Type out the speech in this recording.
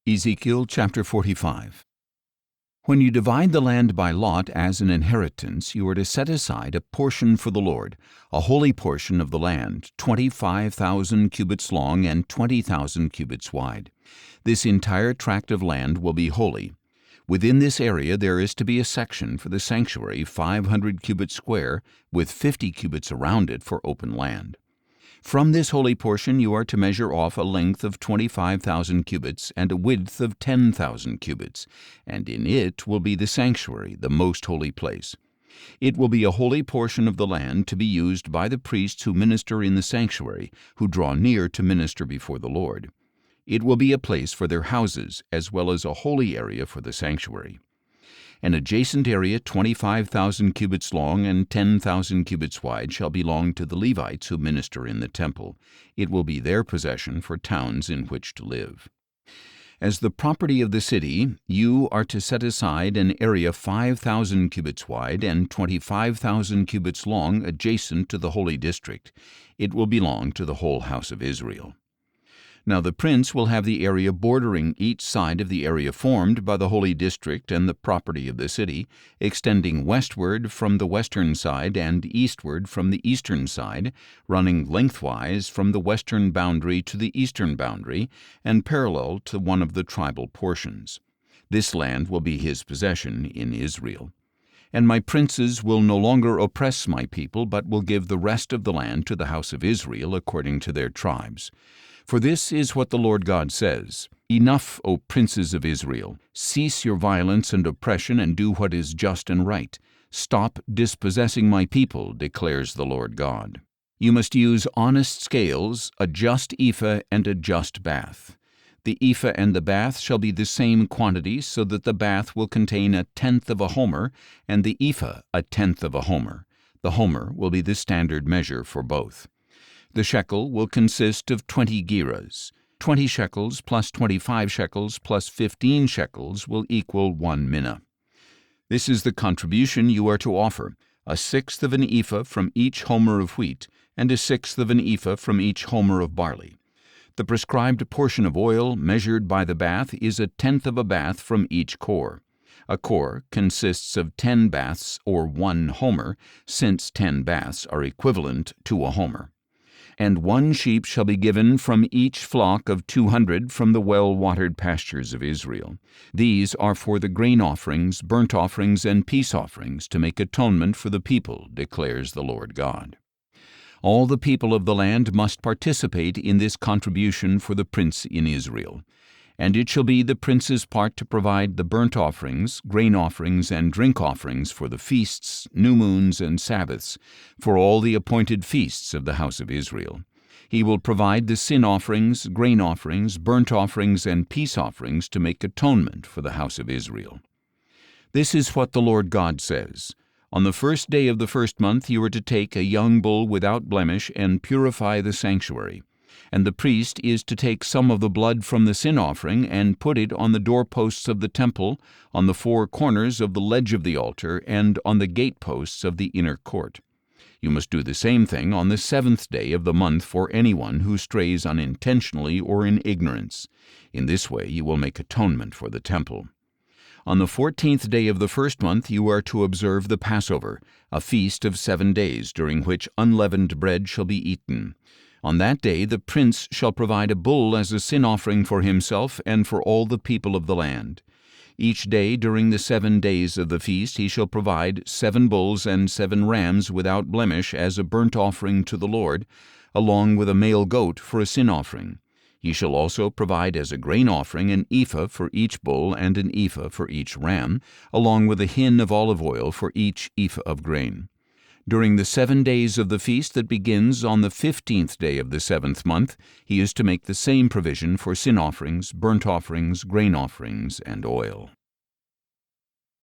Ezekiel chapter 45. When you divide the land by lot as an inheritance, you are to set aside a portion for the Lord, a holy portion of the land, 25,000 cubits long and 20,000 cubits wide. This entire tract of land will be holy. Within this area there is to be a section for the sanctuary 500 cubits square, with 50 cubits around it for open land. From this holy portion you are to measure off a length of 25,000 cubits and a width of 10,000 cubits, and in it will be the sanctuary, the most holy place. It will be a holy portion of the land to be used by the priests who minister in the sanctuary, who draw near to minister before the Lord. It will be a place for their houses, as well as a holy area for the sanctuary. An adjacent area 25,000 cubits long and 10,000 cubits wide shall belong to the Levites who minister in the temple. It will be their possession for towns in which to live. As the property of the city, you are to set aside an area 5,000 cubits wide and 25,000 cubits long adjacent to the holy district. It will belong to the whole house of Israel. Now the prince will have the area bordering each side of the area formed by the holy district and the property of the city, extending westward from the western side and eastward from the eastern side, running lengthwise from the western boundary to the eastern boundary, and parallel to one of the tribal portions. This land will be his possession in Israel. And my princes will no longer oppress my people, but will give the rest of the land to the house of Israel according to their tribes. For this is what the Lord God says: Enough, O princes of Israel! Cease your violence and oppression, and do what is just and right. Stop dispossessing my people, declares the Lord God. You must use honest scales, a just ephah and a just bath. The ephah and the bath shall be the same quantity, so that the bath will contain 1/10 of a homer, and the ephah 1/10 of a homer. The homer will be the standard measure for both. The shekel will consist of 20 gerahs. 20 shekels plus 25 shekels plus 15 shekels will equal 1 minnah. This is the contribution you are to offer: 1/6 of an ephah from each homer of wheat, and 1/6 of an ephah from each homer of barley. The prescribed portion of oil measured by the bath is 1/10 of a bath from each core. A core consists of 10 baths or 1 homer, since 10 baths are equivalent to a homer. And 1 sheep shall be given from each flock of 200 from the well-watered pastures of Israel. These are for the grain offerings, burnt offerings, and peace offerings, to make atonement for the people, declares the Lord God. All the people of the land must participate in this contribution for the prince in Israel. And it shall be the prince's part to provide the burnt offerings, grain offerings, and drink offerings for the feasts, new moons, and Sabbaths, for all the appointed feasts of the house of Israel. He will provide the sin offerings, grain offerings, burnt offerings, and peace offerings to make atonement for the house of Israel. This is what the Lord God says: On the first day of the first month you are to take a young bull without blemish and purify the sanctuary. And the priest is to take some of the blood from the sin offering and put it on the doorposts of the temple, on the 4 corners of the ledge of the altar, and on the gateposts of the inner court. You must do the same thing on the 7th day of the month for anyone who strays unintentionally or in ignorance. In this way you will make atonement for the temple. On the 14th day of the first month you are to observe the Passover, a feast of 7 days, during which unleavened bread shall be eaten. On that day the prince shall provide a bull as a sin offering for himself and for all the people of the land. Each day during the 7 days of the feast he shall provide 7 bulls and 7 rams without blemish as a burnt offering to the Lord, along with a male goat for a sin offering. He shall also provide as a grain offering an ephah for each bull and an ephah for each ram, along with a hin of olive oil for each ephah of grain. During the 7 days of the feast that begins on the 15th day of the 7th month, he is to make the same provision for sin offerings, burnt offerings, grain offerings, and oil.